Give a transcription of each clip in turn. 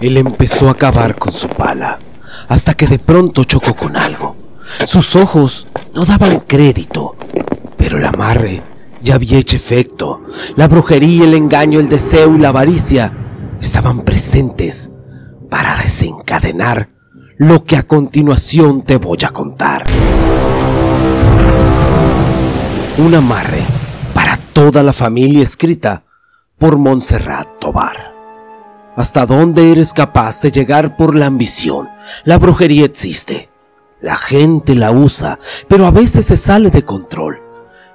Él empezó a cavar con su pala, hasta que de pronto chocó con algo. Sus ojos no daban crédito, pero el amarre ya había hecho efecto. La brujería, el engaño, el deseo y la avaricia estaban presentes para desencadenar lo que a continuación te voy a contar. Un amarre para toda la familia, escrita por Montserrat Tobar. ¿Hasta dónde eres capaz de llegar por la ambición? La brujería existe. La gente la usa, pero a veces se sale de control.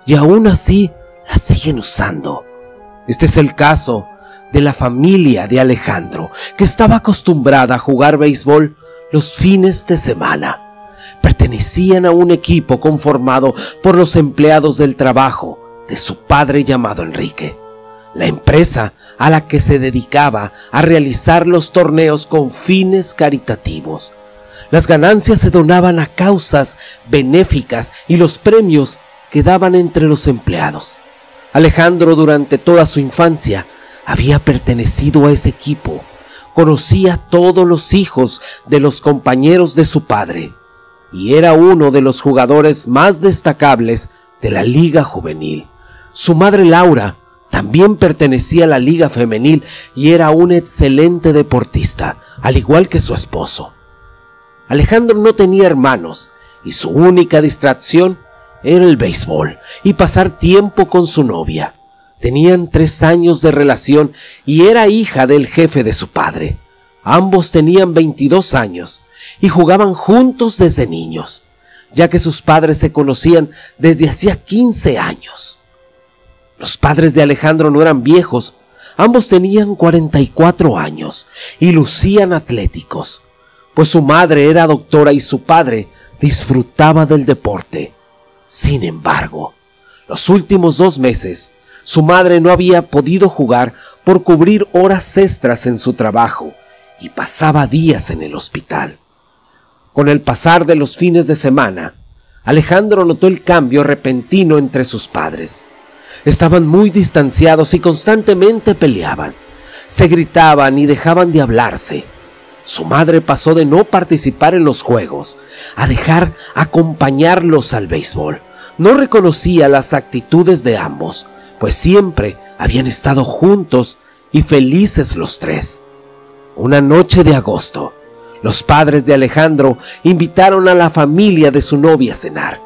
Y aún así la siguen usando. Este es el caso de la familia de Alejandro, que estaba acostumbrada a jugar béisbol los fines de semana. Pertenecían a un equipo conformado por los empleados del trabajo de su padre llamado Enrique. La empresa a la que se dedicaba a realizar los torneos con fines caritativos. Las ganancias se donaban a causas benéficas y los premios quedaban entre los empleados. Alejandro, durante toda su infancia, había pertenecido a ese equipo. Conocía a todos los hijos de los compañeros de su padre y era uno de los jugadores más destacables de la liga juvenil. Su madre Laura también pertenecía a la liga femenil y era un excelente deportista, al igual que su esposo. Alejandro no tenía hermanos y su única distracción era el béisbol y pasar tiempo con su novia. Tenían 3 años de relación y era hija del jefe de su padre. Ambos tenían 22 años y jugaban juntos desde niños, ya que sus padres se conocían desde hacía 15 años. Los padres de Alejandro no eran viejos, ambos tenían 44 años y lucían atléticos, pues su madre era doctora y su padre disfrutaba del deporte. Sin embargo, los últimos 2 meses, su madre no había podido jugar por cubrir horas extras en su trabajo y pasaba días en el hospital. Con el pasar de los fines de semana, Alejandro notó el cambio repentino entre sus padres. Estaban muy distanciados y constantemente peleaban. Se gritaban y dejaban de hablarse. Su madre pasó de no participar en los juegos a dejar acompañarlos al béisbol. No reconocía las actitudes de ambos, pues siempre habían estado juntos y felices los 3. Una noche de agosto, los padres de Alejandro invitaron a la familia de su novia a cenar.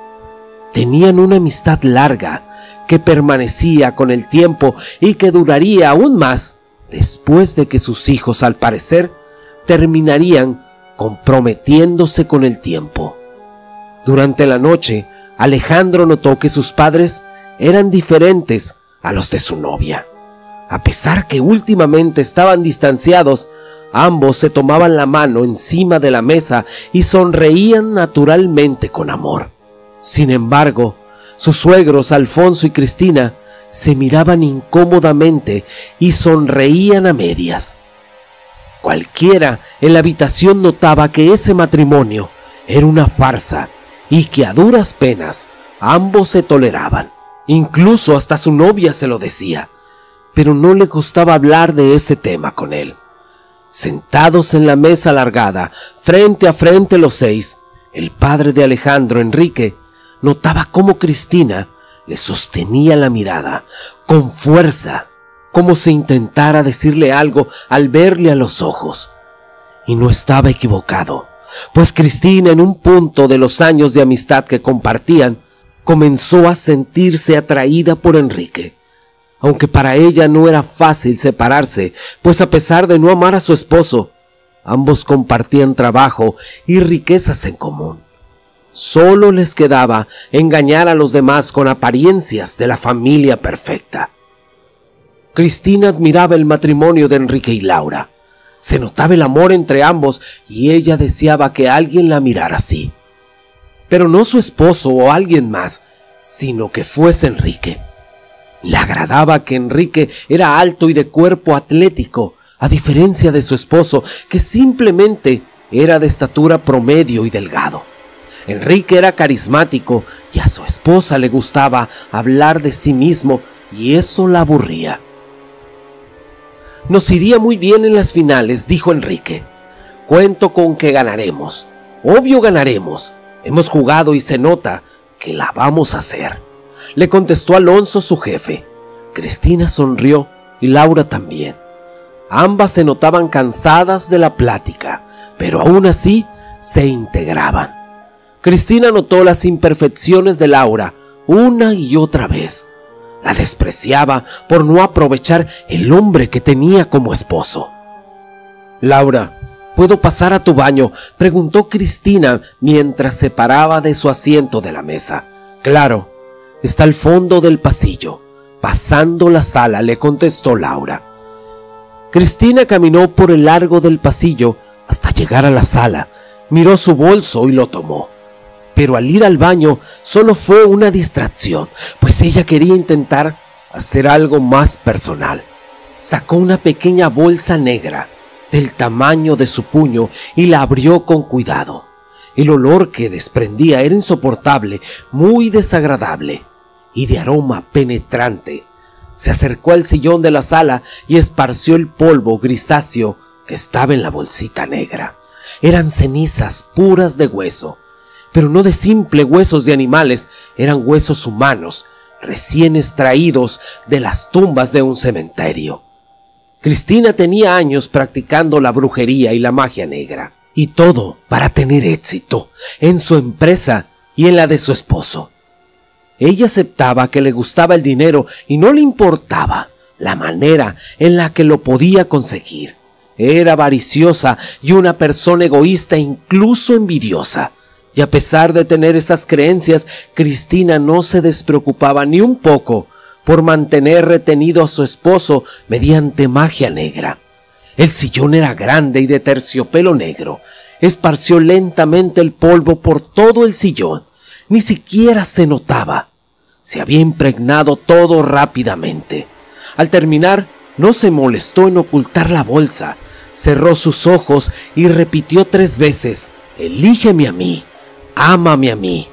Tenían una amistad larga que permanecía con el tiempo y que duraría aún más después de que sus hijos, al parecer, terminarían comprometiéndose con el tiempo. Durante la noche, Alejandro notó que sus padres eran diferentes a los de su novia. A pesar que últimamente estaban distanciados, ambos se tomaban la mano encima de la mesa y sonreían naturalmente con amor. Sin embargo, sus suegros Alfonso y Cristina se miraban incómodamente y sonreían a medias. Cualquiera en la habitación notaba que ese matrimonio era una farsa y que a duras penas ambos se toleraban. Incluso hasta su novia se lo decía, pero no le gustaba hablar de ese tema con él. Sentados en la mesa alargada, frente a frente los 6, el padre de Alejandro, Enrique, notaba cómo Cristina le sostenía la mirada con fuerza, como si intentara decirle algo al verle a los ojos. Y no estaba equivocado, pues Cristina, en un punto de los años de amistad que compartían, comenzó a sentirse atraída por Enrique, aunque para ella no era fácil separarse, pues a pesar de no amar a su esposo, ambos compartían trabajo y riquezas en común. Solo les quedaba engañar a los demás con apariencias de la familia perfecta. Cristina admiraba el matrimonio de Enrique y Laura. Se notaba el amor entre ambos y ella deseaba que alguien la mirara así. Pero no su esposo o alguien más, sino que fuese Enrique. Le agradaba que Enrique era alto y de cuerpo atlético, a diferencia de su esposo, que simplemente era de estatura promedio y delgado. Enrique era carismático y a su esposa le gustaba hablar de sí mismo y eso la aburría. Nos iría muy bien en las finales, dijo Enrique. Cuento con que ganaremos. Obvio ganaremos. Hemos jugado y se nota que la vamos a hacer, le contestó Alonso, su jefe. Cristina sonrió y Laura también. Ambas se notaban cansadas de la plática, pero aún así se integraban. Cristina notó las imperfecciones de Laura una y otra vez. La despreciaba por no aprovechar el hombre que tenía como esposo. Laura, ¿puedo pasar a tu baño?, preguntó Cristina mientras se paraba de su asiento de la mesa. Claro, está al fondo del pasillo, pasando la sala, le contestó Laura. Cristina caminó por el largo del pasillo hasta llegar a la sala, miró su bolso y lo tomó. Pero al ir al baño solo fue una distracción, pues ella quería intentar hacer algo más personal. Sacó una pequeña bolsa negra del tamaño de su puño y la abrió con cuidado. El olor que desprendía era insoportable, muy desagradable y de aroma penetrante. Se acercó al sillón de la sala y esparció el polvo grisáceo que estaba en la bolsita negra. Eran cenizas puras de hueso, pero no de simple huesos de animales, eran huesos humanos, recién extraídos de las tumbas de un cementerio. Cristina tenía años practicando la brujería y la magia negra, y todo para tener éxito en su empresa y en la de su esposo. Ella aceptaba que le gustaba el dinero y no le importaba la manera en la que lo podía conseguir. Era avariciosa y una persona egoísta e incluso envidiosa. Y a pesar de tener esas creencias, Cristina no se despreocupaba ni un poco por mantener retenido a su esposo mediante magia negra. El sillón era grande y de terciopelo negro. Esparció lentamente el polvo por todo el sillón. Ni siquiera se notaba. Se había impregnado todo rápidamente. Al terminar, no se molestó en ocultar la bolsa. Cerró sus ojos y repitió 3 veces: «Elígeme a mí, ámame a mí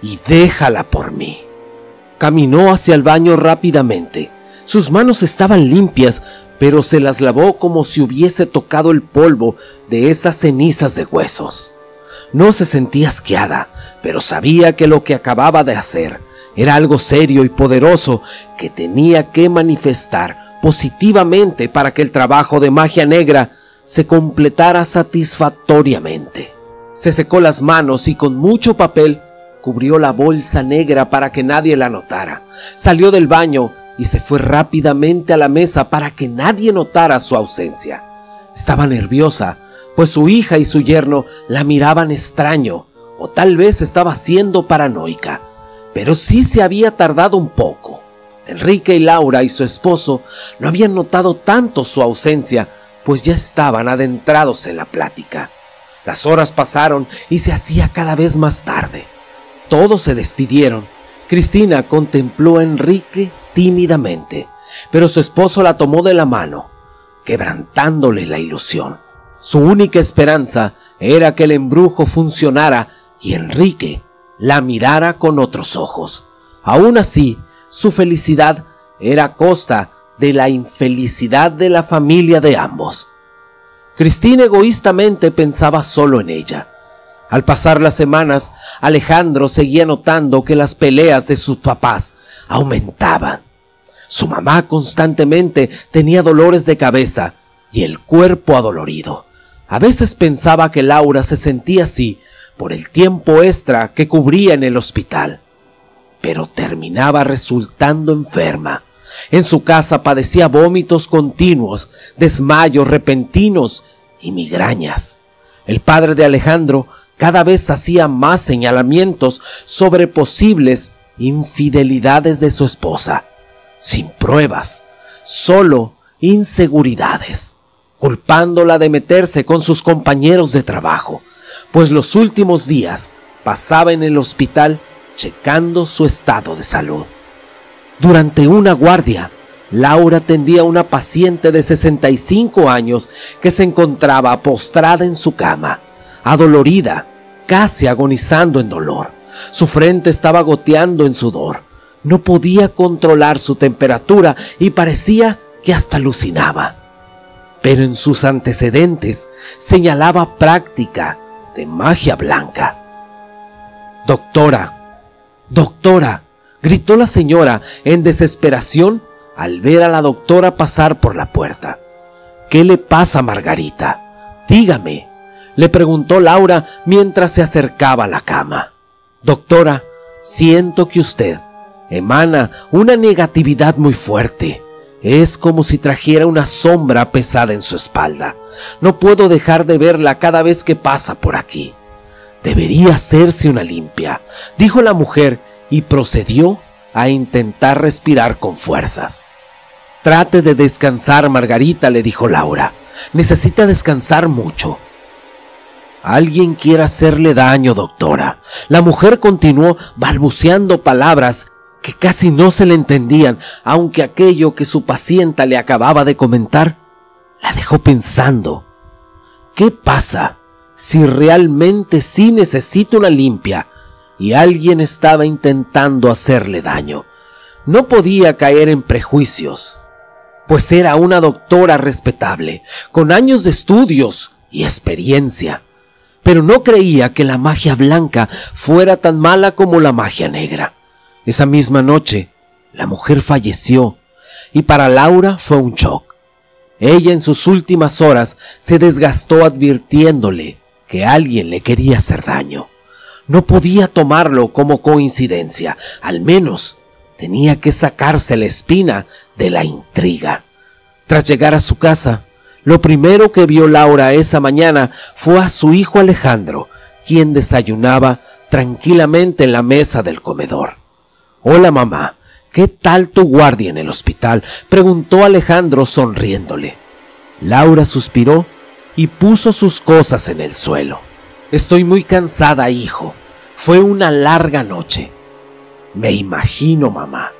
y déjala por mí». Caminó hacia el baño rápidamente. Sus manos estaban limpias, pero se las lavó como si hubiese tocado el polvo de esas cenizas de huesos. No se sentía asqueada, pero sabía que lo que acababa de hacer era algo serio y poderoso que tenía que manifestar positivamente para que el trabajo de magia negra se completara satisfactoriamente. Se secó las manos y con mucho papel cubrió la bolsa negra para que nadie la notara. Salió del baño y se fue rápidamente a la mesa para que nadie notara su ausencia. Estaba nerviosa, pues su hija y su yerno la miraban extraño, o tal vez estaba siendo paranoica, pero sí se había tardado un poco. Enrique y Laura y su esposo no habían notado tanto su ausencia, pues ya estaban adentrados en la plática. Las horas pasaron y se hacía cada vez más tarde. Todos se despidieron. Cristina contempló a Enrique tímidamente, pero su esposo la tomó de la mano, quebrantándole la ilusión. Su única esperanza era que el embrujo funcionara y Enrique la mirara con otros ojos. Aún así, su felicidad era a costa de la infelicidad de la familia de ambos. Cristina egoístamente pensaba solo en ella. Al pasar las semanas, Alejandro seguía notando que las peleas de sus papás aumentaban. Su mamá constantemente tenía dolores de cabeza y el cuerpo adolorido. A veces pensaba que Laura se sentía así por el tiempo extra que cubría en el hospital, pero terminaba resultando enferma. En su casa padecía vómitos continuos, desmayos repentinos y migrañas. El padre de Alejandro cada vez hacía más señalamientos sobre posibles infidelidades de su esposa, sin pruebas, solo inseguridades, culpándola de meterse con sus compañeros de trabajo, pues los últimos días pasaba en el hospital checando su estado de salud. Durante una guardia, Laura atendía a una paciente de 65 años que se encontraba postrada en su cama, adolorida, casi agonizando en dolor. Su frente estaba goteando en sudor. No podía controlar su temperatura y parecía que hasta alucinaba. pero en sus antecedentes señalaba práctica de magia blanca. «Doctora, doctora», gritó la señora en desesperación al ver a la doctora pasar por la puerta. «¿Qué le pasa, Margarita? Dígame», le preguntó Laura mientras se acercaba a la cama. «Doctora, siento que usted emana una negatividad muy fuerte. Es como si trajera una sombra pesada en su espalda. No puedo dejar de verla cada vez que pasa por aquí. Debería hacerse una limpia», dijo la mujer y procedió a intentar respirar con fuerzas. «Trate de descansar, Margarita», le dijo Laura. «Necesita descansar mucho». «Alguien quiere hacerle daño, doctora». La mujer continuó balbuceando palabras que casi no se le entendían, aunque aquello que su paciente le acababa de comentar la dejó pensando. ¿Qué pasa si realmente sí necesita una limpia y alguien estaba intentando hacerle daño? No podía caer en prejuicios, pues era una doctora respetable, con años de estudios y experiencia, pero no creía que la magia blanca fuera tan mala como la magia negra. Esa misma noche, la mujer falleció y para Laura fue un shock. Ella en sus últimas horas se desgastó advirtiéndole que alguien le quería hacer daño. No podía tomarlo como coincidencia, al menos tenía que sacarse la espina de la intriga. Tras llegar a su casa, lo primero que vio Laura esa mañana fue a su hijo Alejandro, quien desayunaba tranquilamente en la mesa del comedor. «Hola, mamá, ¿qué tal tu guardia en el hospital?», preguntó Alejandro sonriéndole. Laura suspiró y puso sus cosas en el suelo. «Estoy muy cansada, hijo. Fue una larga noche». «Me imagino, mamá».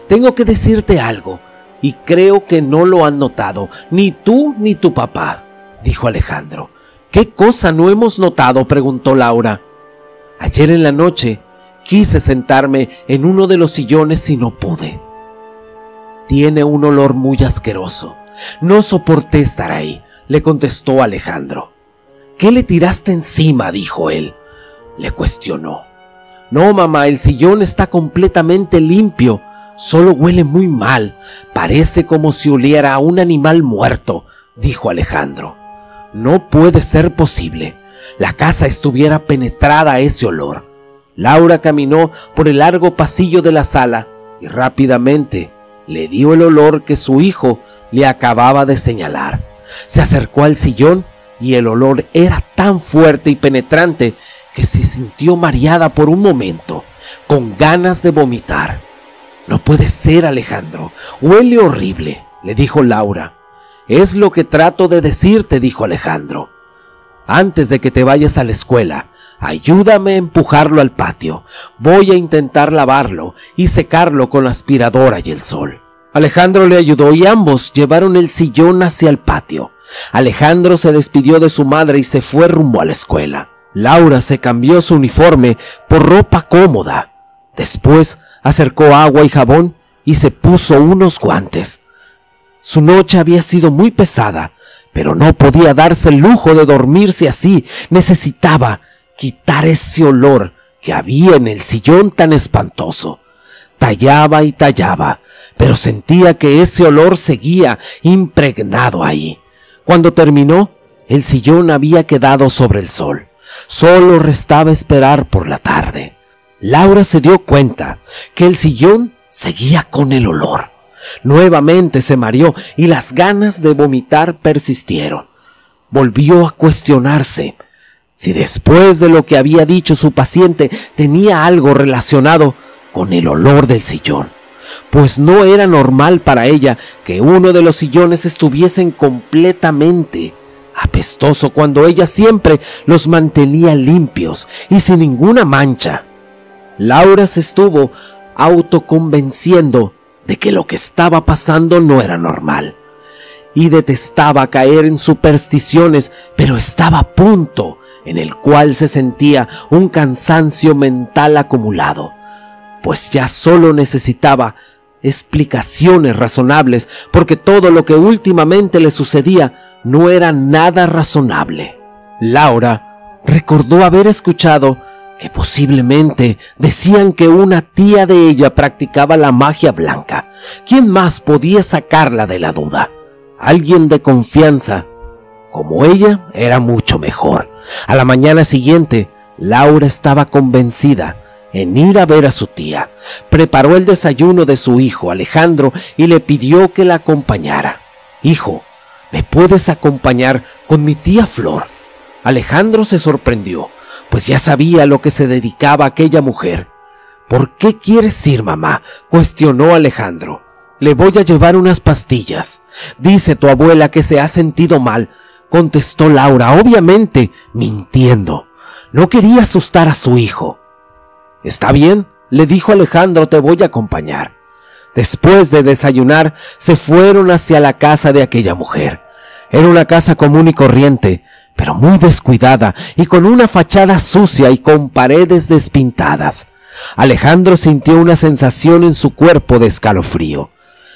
«Tengo que decirte algo, y creo que no lo han notado, ni tú ni tu papá», dijo Alejandro. «¿Qué cosa no hemos notado?», preguntó Laura. «Ayer en la noche quise sentarme en uno de los sillones y no pude. Tiene un olor muy asqueroso. No soporté estar ahí», le contestó Alejandro. «¿Qué le tiraste encima?», dijo él. Le cuestionó. «No, mamá, el sillón está completamente limpio. Solo huele muy mal. Parece como si oliera a un animal muerto», dijo Alejandro. «No puede ser posible. La casa estuviera penetrada a ese olor». Laura caminó por el largo pasillo de la sala y rápidamente le dio el olor que su hijo le acababa de señalar. Se acercó al sillón y el olor era tan fuerte y penetrante que se sintió mareada por un momento, con ganas de vomitar. «No puede ser, Alejandro, huele horrible», le dijo Laura. «Es lo que trato de decirte», dijo Alejandro. «Antes de que te vayas a la escuela, ayúdame a empujarlo al patio. Voy a intentar lavarlo y secarlo con la aspiradora y el sol». Alejandro le ayudó y ambos llevaron el sillón hacia el patio. Alejandro se despidió de su madre y se fue rumbo a la escuela. Laura se cambió su uniforme por ropa cómoda. Después acercó agua y jabón y se puso unos guantes. Su noche había sido muy pesada, pero no podía darse el lujo de dormirse así. Necesitaba quitar ese olor que había en el sillón tan espantoso. Tallaba y tallaba, pero sentía que ese olor seguía impregnado ahí. Cuando terminó, el sillón había quedado sobre el sol. Solo restaba esperar por la tarde. Laura se dio cuenta que el sillón seguía con el olor. Nuevamente se mareó y las ganas de vomitar persistieron. Volvió a cuestionarse si después de lo que había dicho su paciente tenía algo relacionado con el olor del sillón, pues no era normal para ella que uno de los sillones estuviesen completamente apestoso cuando ella siempre los mantenía limpios y sin ninguna mancha. Laura se estuvo autoconvenciendo de que lo que estaba pasando no era normal y detestaba caer en supersticiones, pero estaba a punto en el cual se sentía un cansancio mental acumulado, pues ya solo necesitaba explicaciones razonables, porque todo lo que últimamente le sucedía no era nada razonable. Laura recordó haber escuchado que posiblemente decían que una tía de ella practicaba la magia blanca. ¿Quién más podía sacarla de la duda? Alguien de confianza. Como ella, era mucho mejor. A la mañana siguiente, Laura estaba convencida en ir a ver a su tía. Preparó el desayuno de su hijo Alejandro y le pidió que la acompañara. «Hijo, ¿me puedes acompañar con mi tía Flor?». Alejandro se sorprendió, pues ya sabía a lo que se dedicaba aquella mujer. «¿Por qué quieres ir, mamá?», cuestionó Alejandro. «Le voy a llevar unas pastillas. Dice tu abuela que se ha sentido mal», contestó Laura, obviamente mintiendo. No quería asustar a su hijo. «Está bien», le dijo Alejandro, «te voy a acompañar». Después de desayunar, se fueron hacia la casa de aquella mujer. Era una casa común y corriente, pero muy descuidada y con una fachada sucia y con paredes despintadas. Alejandro sintió una sensación en su cuerpo de escalofrío.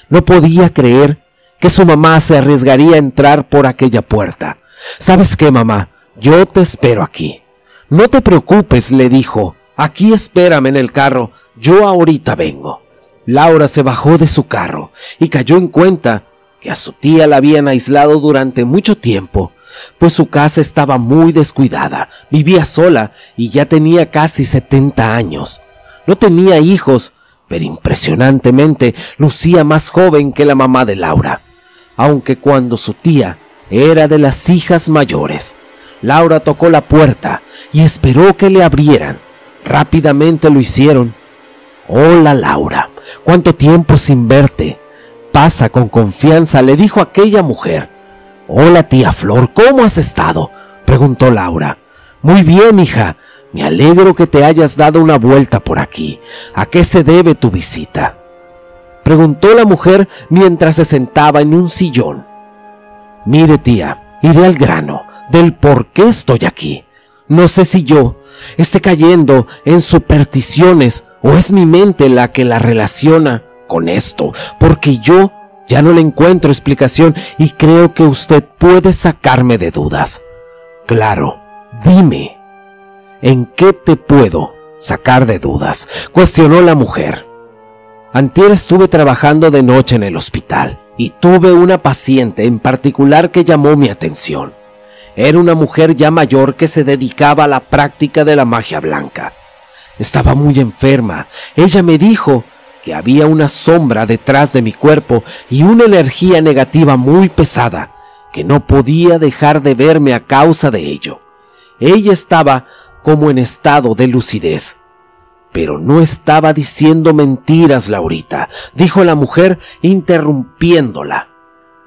No podía creer que su mamá se arriesgaría a entrar por aquella puerta. «¿Sabes qué, mamá? Yo te espero aquí». «No te preocupes», le dijo. «Aquí espérame en el carro. Yo ahorita vengo». Laura se bajó de su carro y cayó en cuenta que a su tía la habían aislado durante mucho tiempo, pues su casa estaba muy descuidada, vivía sola y ya tenía casi 70 años. No tenía hijos, pero impresionantemente lucía más joven que la mamá de Laura, aunque cuando su tía era de las hijas mayores. Laura tocó la puerta y esperó que le abrieran. Rápidamente lo hicieron. «Hola, Laura, ¿cuánto tiempo sin verte? Pasa con confianza», le dijo aquella mujer. «Hola, tía Flor, ¿cómo has estado?», preguntó Laura. «Muy bien, hija, me alegro que te hayas dado una vuelta por aquí. ¿A qué se debe tu visita?», preguntó la mujer mientras se sentaba en un sillón. «Mire, tía, iré al grano del por qué estoy aquí. No sé si yo esté cayendo en supersticiones o es mi mente la que la relaciona con esto, porque yo ya no le encuentro explicación y creo que usted puede sacarme de dudas». «Claro, dime, ¿en qué te puedo sacar de dudas?», cuestionó la mujer. «Antier estuve trabajando de noche en el hospital y tuve una paciente en particular que llamó mi atención. Era una mujer ya mayor que se dedicaba a la práctica de la magia blanca. Estaba muy enferma. Ella me dijo que había una sombra detrás de mi cuerpo y una energía negativa muy pesada, que no podía dejar de verme a causa de ello. Ella estaba como en estado de lucidez. Pero no estaba diciendo mentiras, Laurita», dijo la mujer interrumpiéndola.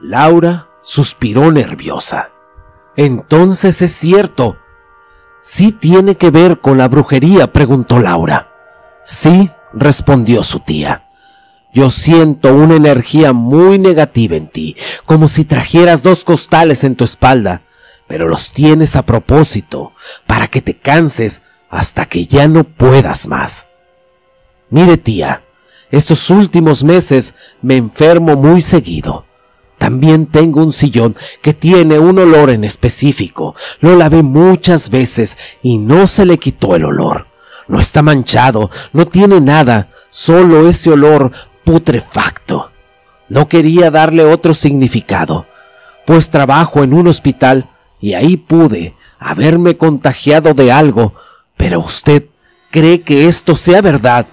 Laura suspiró nerviosa. «Entonces es cierto. ¿Sí tiene que ver con la brujería?», preguntó Laura. «Sí», respondió su tía. «Yo siento una energía muy negativa en ti, como si trajeras 2 costales en tu espalda, pero los tienes a propósito, para que te canses hasta que ya no puedas más. Mire, tía, estos últimos meses me enfermo muy seguido. También tengo un sillón que tiene un olor en específico. Lo lavé muchas veces y no se le quitó el olor. No está manchado, no tiene nada, solo ese olor putrefacto. No quería darle otro significado, pues trabajo en un hospital y ahí pude haberme contagiado de algo. Pero usted cree que esto sea verdad»,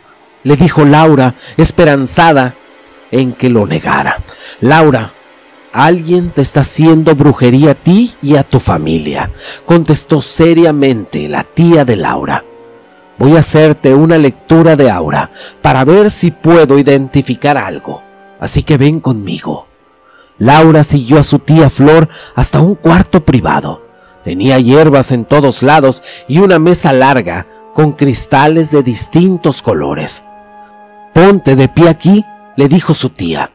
le dijo Laura, esperanzada en que lo negara. «Laura, alguien te está haciendo brujería a ti y a tu familia», contestó seriamente la tía de Laura. «Voy a hacerte una lectura de aura para ver si puedo identificar algo, así que ven conmigo». Laura siguió a su tía Flor hasta un cuarto privado. Tenía hierbas en todos lados y una mesa larga con cristales de distintos colores. «Ponte de pie aquí», le dijo su tía.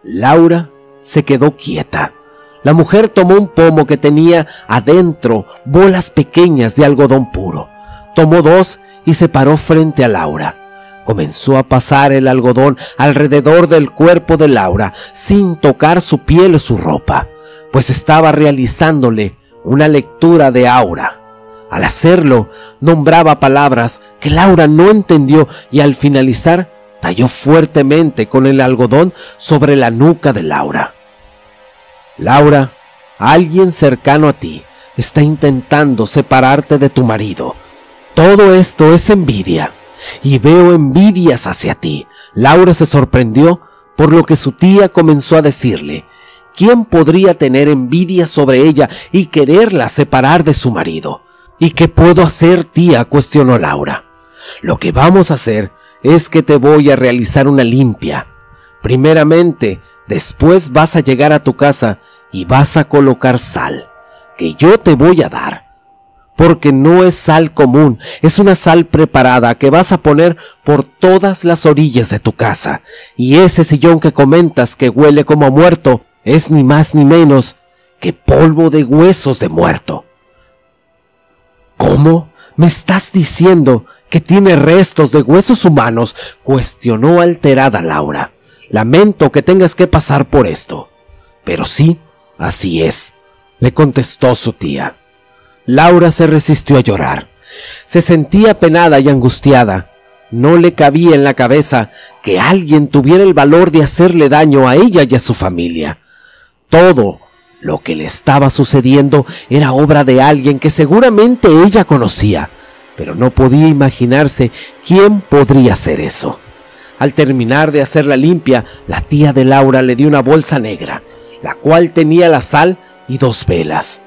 Laura se quedó quieta. La mujer tomó un pomo que tenía adentro bolas pequeñas de algodón puro. Tomó 2 y se paró frente a Laura. comenzó a pasar el algodón alrededor del cuerpo de Laura sin tocar su piel o su ropa, pues estaba realizándole una lectura de aura. Al hacerlo, nombraba palabras que Laura no entendió y al finalizar, talló fuertemente con el algodón sobre la nuca de Laura. Laura, alguien cercano a ti está intentando separarte de tu marido. Todo esto es envidia, y veo envidias hacia ti. Laura se sorprendió por lo que su tía comenzó a decirle. ¿Quién podría tener envidia sobre ella y quererla separar de su marido? ¿Y qué puedo hacer, tía?, cuestionó Laura. Lo que vamos a hacer es que te voy a realizar una limpia. Primeramente, después vas a llegar a tu casa y vas a colocar sal, que yo te voy a dar. Porque no es sal común, es una sal preparada que vas a poner por todas las orillas de tu casa. Y ese sillón que comentas que huele como a muerto es ni más ni menos que polvo de huesos de muerto. ¿Cómo? ¿Me estás diciendo que tiene restos de huesos humanos?, cuestionó alterada Laura. Lamento que tengas que pasar por esto. Pero sí, así es, le contestó su tía. Laura se resistió a llorar. Se sentía apenada y angustiada. No le cabía en la cabeza que alguien tuviera el valor de hacerle daño a ella y a su familia. Todo lo que le estaba sucediendo era obra de alguien que seguramente ella conocía, pero no podía imaginarse quién podría hacer eso. Al terminar de hacer la limpia, la tía de Laura le dio una bolsa negra, la cual tenía la sal y 2 velas.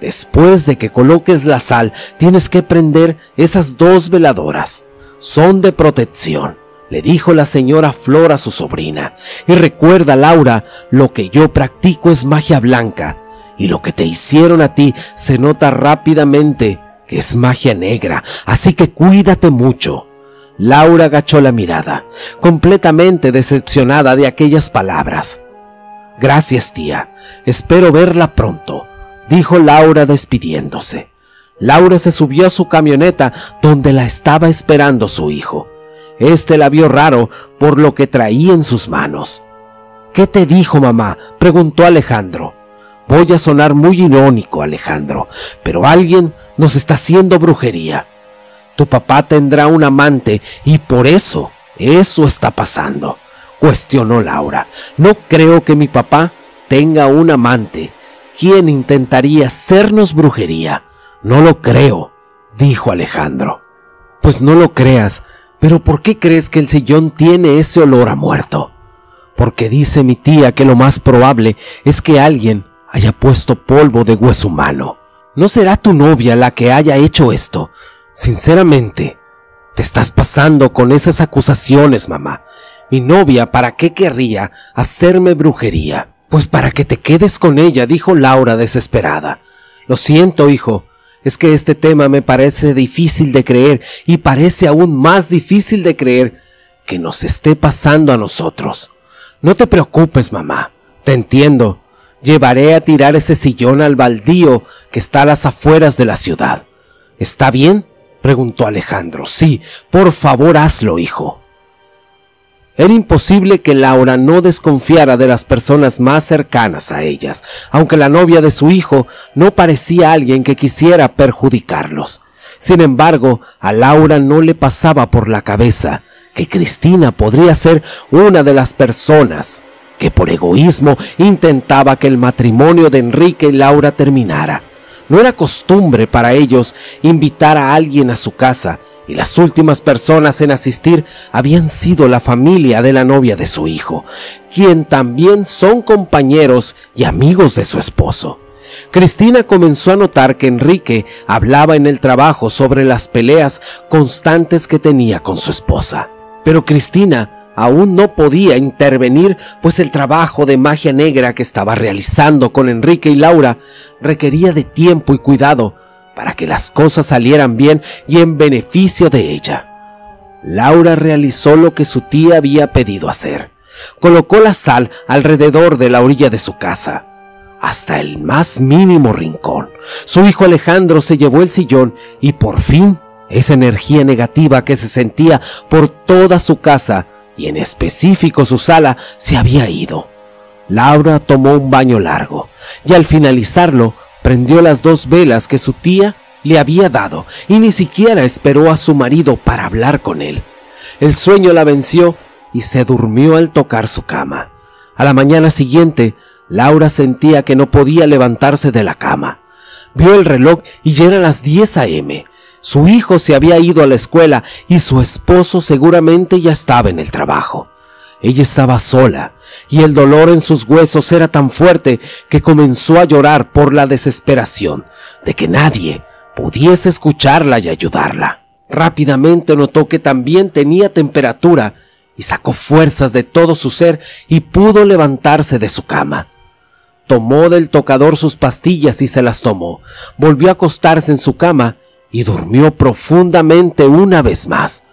Después de que coloques la sal, tienes que prender esas 2 veladoras. Son de protección, le dijo la señora Flor a su sobrina. Y recuerda, Laura, lo que yo practico es magia blanca, y lo que te hicieron a ti se nota rápidamente que es magia negra, así que cuídate mucho. Laura agachó la mirada, completamente decepcionada de aquellas palabras. Gracias, tía, espero verla pronto, dijo Laura despidiéndose. Laura se subió a su camioneta donde la estaba esperando su hijo. Este la vio raro por lo que traía en sus manos. ¿Qué te dijo, mamá?, preguntó Alejandro. Voy a sonar muy irónico, Alejandro, pero alguien nos está haciendo brujería. Tu papá tendrá un amante y por eso está pasando, cuestionó Laura. No creo que mi papá tenga un amante. ¿Quién intentaría hacernos brujería? No lo creo, dijo Alejandro. Pues no lo creas, pero ¿por qué crees que el sillón tiene ese olor a muerto? Porque dice mi tía que lo más probable es que alguien haya puesto polvo de hueso humano. ¿No será tu novia la que haya hecho esto? Sinceramente, te estás pasando con esas acusaciones, mamá. Mi novia, ¿para qué querría hacerme brujería? Pues para que te quedes con ella, dijo Laura desesperada. Lo siento, hijo, es que este tema me parece difícil de creer y parece aún más difícil de creer que nos esté pasando a nosotros. No te preocupes, mamá, te entiendo. Llevaré a tirar ese sillón al baldío que está a las afueras de la ciudad. ¿Está bien?, preguntó Alejandro. Sí, por favor hazlo, hijo. Era imposible que Laura no desconfiara de las personas más cercanas a ellas, aunque la novia de su hijo no parecía alguien que quisiera perjudicarlos. Sin embargo, a Laura no le pasaba por la cabeza que Cristina podría ser una de las personas que por egoísmo intentaba que el matrimonio de Enrique y Laura terminara. No era costumbre para ellos invitar a alguien a su casa, y las últimas personas en asistir habían sido la familia de la novia de su hijo, quien también son compañeros y amigos de su esposo. Cristina comenzó a notar que Enrique hablaba en el trabajo sobre las peleas constantes que tenía con su esposa. Pero Cristina aún no podía intervenir, pues el trabajo de magia negra que estaba realizando con Enrique y Laura requería de tiempo y cuidado para que las cosas salieran bien y en beneficio de ella. Laura realizó lo que su tía había pedido hacer. Colocó la sal alrededor de la orilla de su casa, hasta el más mínimo rincón. Su hijo Alejandro se llevó el sillón y por fin Esa energía negativa que se sentía por toda su casa y en específico su sala se había ido. Laura tomó un baño largo y al finalizarlo prendió las 2 velas que su tía le había dado y ni siquiera esperó a su marido para hablar con él. El sueño la venció y se durmió al tocar su cama. A la mañana siguiente, Laura sentía que no podía levantarse de la cama. Vio el reloj y ya eran las 10 a.m. Su hijo se había ido a la escuela y su esposo seguramente ya estaba en el trabajo. Ella estaba sola y el dolor en sus huesos era tan fuerte que comenzó a llorar por la desesperación de que nadie pudiese escucharla y ayudarla. Rápidamente notó que también tenía temperatura y sacó fuerzas de todo su ser y pudo levantarse de su cama. Tomó del tocador sus pastillas y se las tomó. Volvió a acostarse en su cama y durmió profundamente una vez más.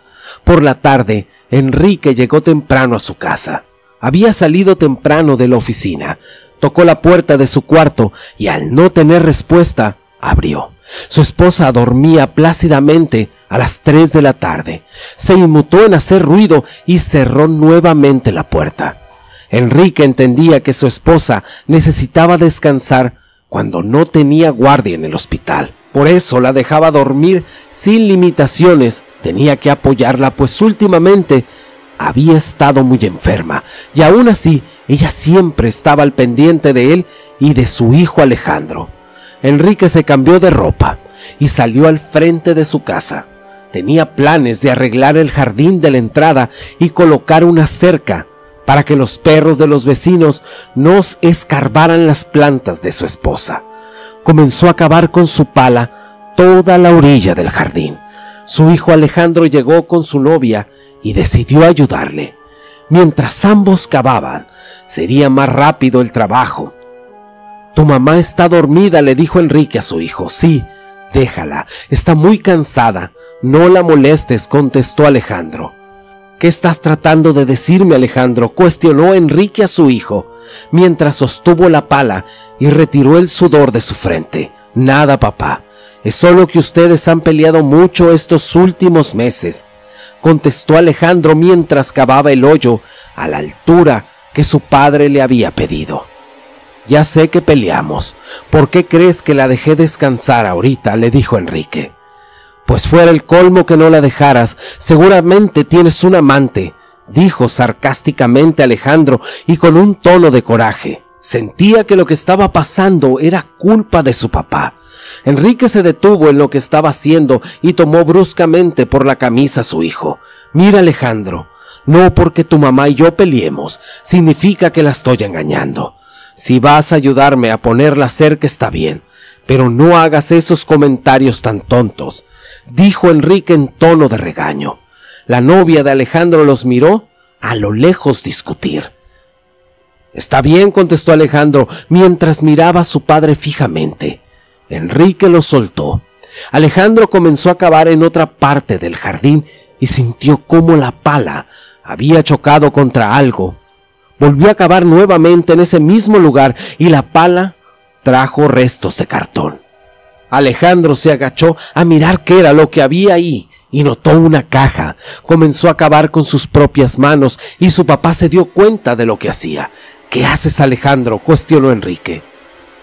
Por la tarde, Enrique llegó temprano a su casa. Había salido temprano de la oficina. Tocó la puerta de su cuarto y al no tener respuesta, abrió. Su esposa dormía plácidamente a las 3 de la tarde. Se inmutó en hacer ruido y cerró nuevamente la puerta. Enrique entendía que su esposa necesitaba descansar cuando no tenía guardia en el hospital. Por eso la dejaba dormir sin limitaciones. Tenía que apoyarla, pues últimamente había estado muy enferma y aún así ella siempre estaba al pendiente de él y de su hijo Alejandro. Enrique se cambió de ropa y salió al frente de su casa. Tenía planes de arreglar el jardín de la entrada y colocar una cerca para que los perros de los vecinos no escarbaran las plantas de su esposa. Comenzó a cavar con su pala toda la orilla del jardín. Su hijo Alejandro llegó con su novia y decidió ayudarle. Mientras ambos cavaban, sería más rápido el trabajo. «Tu mamá está dormida», le dijo Enrique a su hijo. «Sí, déjala, está muy cansada. No la molestes», contestó Alejandro. «¿Qué estás tratando de decirme, Alejandro?», cuestionó Enrique a su hijo, mientras sostuvo la pala y retiró el sudor de su frente. «Nada, papá. Es solo que ustedes han peleado mucho estos últimos meses», contestó Alejandro mientras cavaba el hoyo a la altura que su padre le había pedido. «Ya sé que peleamos. ¿Por qué crees que la dejé descansar ahorita?», le dijo Enrique. «Pues fuera el colmo que no la dejaras. Seguramente tienes un amante», dijo sarcásticamente Alejandro y con un tono de coraje. Sentía que lo que estaba pasando era culpa de su papá. Enrique se detuvo en lo que estaba haciendo y tomó bruscamente por la camisa a su hijo. «Mira, Alejandro, no porque tu mamá y yo peleemos significa que la estoy engañando. Si vas a ayudarme a poner la cerca está bien, pero no hagas esos comentarios tan tontos», dijo Enrique en tono de regaño. La novia de Alejandro los miró a lo lejos discutir. «Está bien», contestó Alejandro mientras miraba a su padre fijamente. Enrique lo soltó. Alejandro comenzó a cavar en otra parte del jardín y sintió cómo la pala había chocado contra algo. Volvió a cavar nuevamente en ese mismo lugar y la pala trajo restos de cartón. Alejandro se agachó a mirar qué era lo que había ahí y notó una caja. Comenzó a cavar con sus propias manos y su papá se dio cuenta de lo que hacía. «¿Qué haces, Alejandro?», cuestionó Enrique.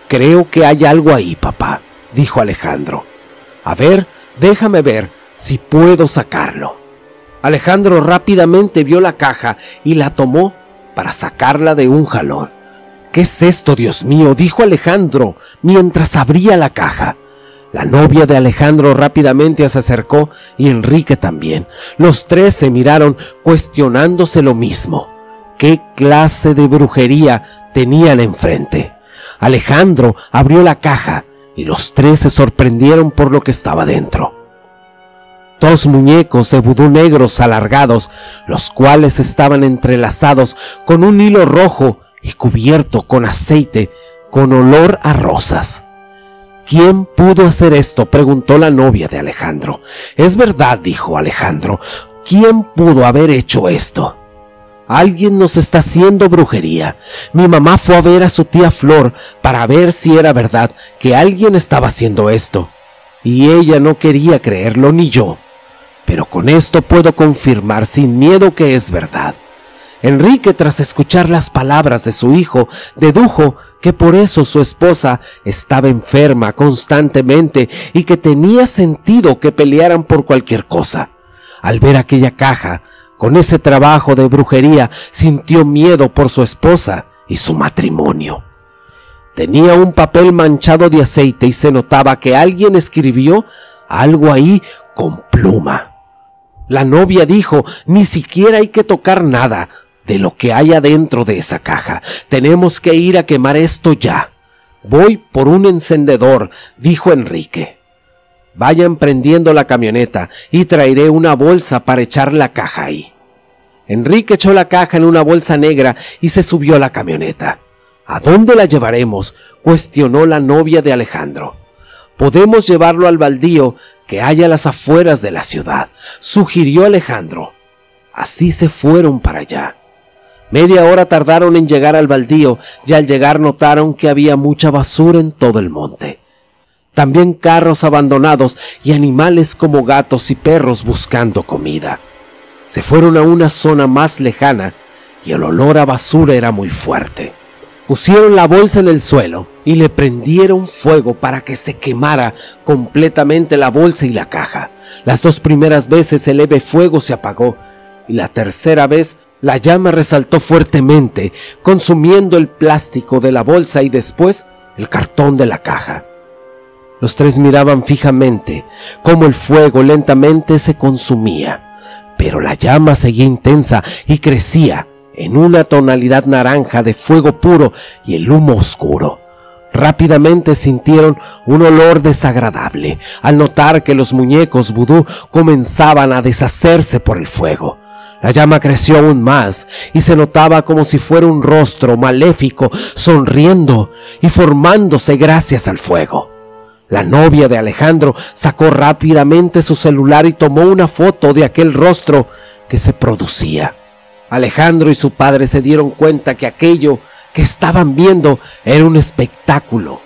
«Creo que hay algo ahí, papá», dijo Alejandro. «A ver, déjame ver si puedo sacarlo». Alejandro rápidamente vio la caja y la tomó para sacarla de un jalón. «¿Qué es esto, Dios mío?», dijo Alejandro mientras abría la caja. La novia de Alejandro rápidamente se acercó y Enrique también. Los tres se miraron cuestionándose lo mismo. ¿Qué clase de brujería tenían enfrente? Alejandro abrió la caja y los tres se sorprendieron por lo que estaba dentro. 2 muñecos de vudú negros alargados, los cuales estaban entrelazados con un hilo rojo y cubierto con aceite con olor a rosas. «¿Quién pudo hacer esto?», preguntó la novia de Alejandro. «Es verdad», dijo Alejandro. «¿Quién pudo haber hecho esto?». «Alguien nos está haciendo brujería. Mi mamá fue a ver a su tía Flor para ver si era verdad que alguien estaba haciendo esto. Y ella no quería creerlo ni yo», pero con esto puedo confirmar sin miedo que es verdad. Enrique, tras escuchar las palabras de su hijo, dedujo que por eso su esposa estaba enferma constantemente y que tenía sentido que pelearan por cualquier cosa. Al ver aquella caja, con ese trabajo de brujería, sintió miedo por su esposa y su matrimonio. Tenía un papel manchado de aceite y se notaba que alguien escribió algo ahí con pluma. La novia dijo: ni siquiera hay que tocar nada de lo que hay adentro de esa caja. Tenemos que ir a quemar esto ya. Voy por un encendedor, dijo Enrique. Vayan prendiendo la camioneta y traeré una bolsa para echar la caja ahí. Enrique echó la caja en una bolsa negra y se subió a la camioneta. ¿A dónde la llevaremos?, cuestionó la novia de Alejandro. Podemos llevarlo al baldío que hay a las afueras de la ciudad, sugirió Alejandro. Así se fueron para allá. Media hora tardaron en llegar al baldío y al llegar notaron que había mucha basura en todo el monte. También carros abandonados y animales como gatos y perros buscando comida. Se fueron a una zona más lejana y el olor a basura era muy fuerte. Pusieron la bolsa en el suelo y le prendieron fuego para que se quemara completamente la bolsa y la caja. Las 2 primeras veces el leve fuego se apagó y la tercera vez la llama resaltó fuertemente, consumiendo el plástico de la bolsa y después el cartón de la caja. Los 3 miraban fijamente cómo el fuego lentamente se consumía, pero la llama seguía intensa y crecía en una tonalidad naranja de fuego puro y el humo oscuro. Rápidamente sintieron un olor desagradable al notar que los muñecos vudú comenzaban a deshacerse por el fuego. La llama creció aún más y se notaba como si fuera un rostro maléfico sonriendo y formándose gracias al fuego. La novia de Alejandro sacó rápidamente su celular y tomó una foto de aquel rostro que se producía. Alejandro y su padre se dieron cuenta que aquello que estaban viendo era un espectáculo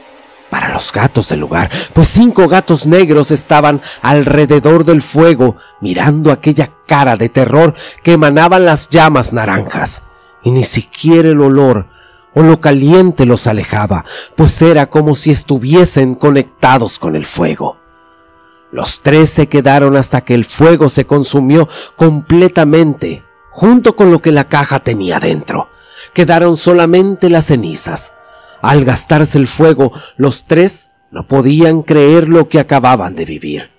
para los gatos del lugar, pues 5 gatos negros estaban alrededor del fuego mirando aquella cara de terror que emanaban las llamas naranjas, y ni siquiera el olor o lo caliente los alejaba, pues era como si estuviesen conectados con el fuego. Los 3 se quedaron hasta que el fuego se consumió completamente, junto con lo que la caja tenía dentro. Quedaron solamente las cenizas. Al gastarse el fuego, los 3 no podían creer lo que acababan de vivir.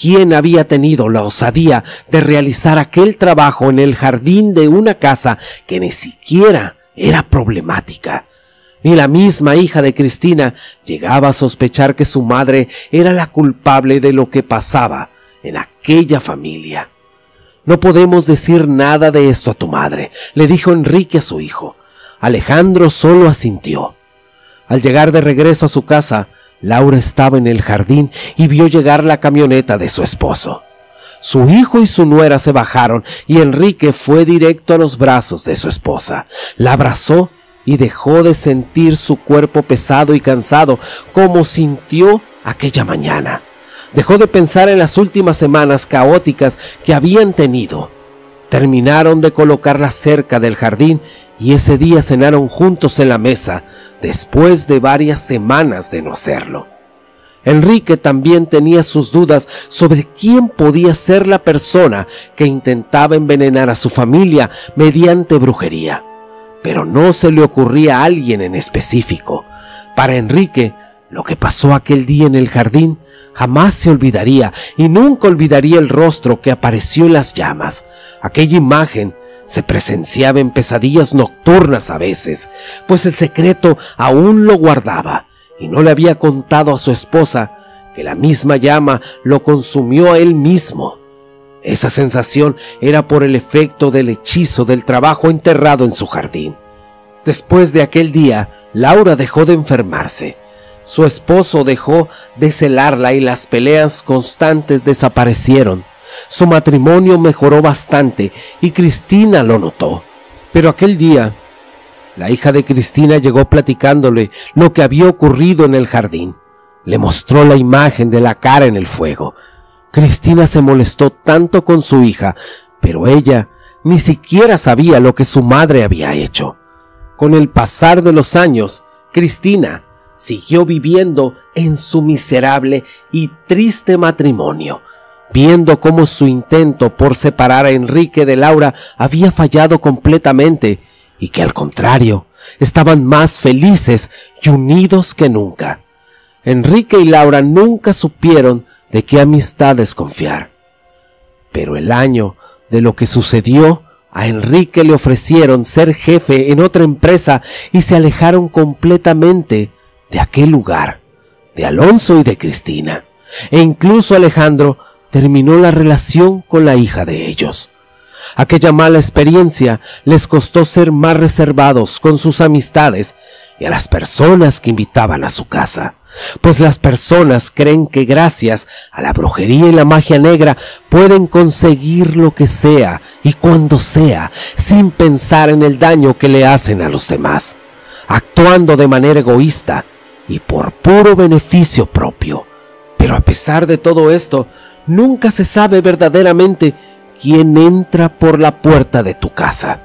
¿Quién había tenido la osadía de realizar aquel trabajo en el jardín de una casa que ni siquiera era problemática? Ni la misma hija de Cristina llegaba a sospechar que su madre era la culpable de lo que pasaba en aquella familia. No podemos decir nada de esto a tu madre, le dijo Enrique a su hijo. Alejandro solo asintió. Al llegar de regreso a su casa, Laura estaba en el jardín y vio llegar la camioneta de su esposo. Su hijo y su nuera se bajaron y Enrique fue directo a los brazos de su esposa. La abrazó y dejó de sentir su cuerpo pesado y cansado como sintió aquella mañana. Dejó de pensar en las últimas semanas caóticas que habían tenido. Terminaron de colocar la cerca del jardín y ese día cenaron juntos en la mesa, después de varias semanas de no hacerlo. Enrique también tenía sus dudas sobre quién podía ser la persona que intentaba envenenar a su familia mediante brujería, pero no se le ocurría a alguien en específico. Para Enrique, lo que pasó aquel día en el jardín jamás se olvidaría y nunca olvidaría el rostro que apareció en las llamas. Aquella imagen se presenciaba en pesadillas nocturnas a veces, pues el secreto aún lo guardaba y no le había contado a su esposa que la misma llama lo consumió a él mismo. Esa sensación era por el efecto del hechizo del trabajo enterrado en su jardín. Después de aquel día, Laura dejó de enfermarse. Su esposo dejó de celarla y las peleas constantes desaparecieron. Su matrimonio mejoró bastante y Cristina lo notó. Pero aquel día, la hija de Cristina llegó platicándole lo que había ocurrido en el jardín. Le mostró la imagen de la cara en el fuego. Cristina se molestó tanto con su hija, pero ella ni siquiera sabía lo que su madre había hecho. Con el pasar de los años, Cristina siguió viviendo en su miserable y triste matrimonio, viendo cómo su intento por separar a Enrique de Laura había fallado completamente y que al contrario, estaban más felices y unidos que nunca. Enrique y Laura nunca supieron de qué amistades confiar. Pero el año de lo que sucedió, a Enrique le ofrecieron ser jefe en otra empresa y se alejaron completamente de aquel lugar, de Alonso y de Cristina. E incluso Alejandro terminó la relación con la hija de ellos. Aquella mala experiencia les costó ser más reservados con sus amistades y a las personas que invitaban a su casa, pues las personas creen que gracias a la brujería y la magia negra pueden conseguir lo que sea y cuando sea, sin pensar en el daño que le hacen a los demás, actuando de manera egoísta y por puro beneficio propio. Pero a pesar de todo esto, nunca se sabe verdaderamente quién entra por la puerta de tu casa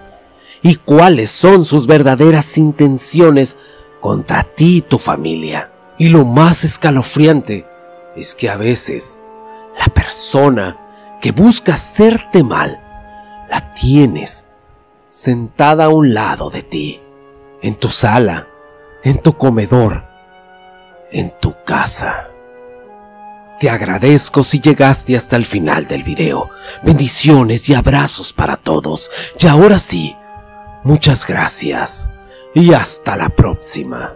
y cuáles son sus verdaderas intenciones contra ti y tu familia. Y lo más escalofriante es que a veces la persona que busca hacerte mal la tienes sentada a un lado de ti, en tu sala, en tu comedor, en tu casa. Te agradezco si llegaste hasta el final del video. Bendiciones y abrazos para todos. Y ahora sí, muchas gracias y hasta la próxima.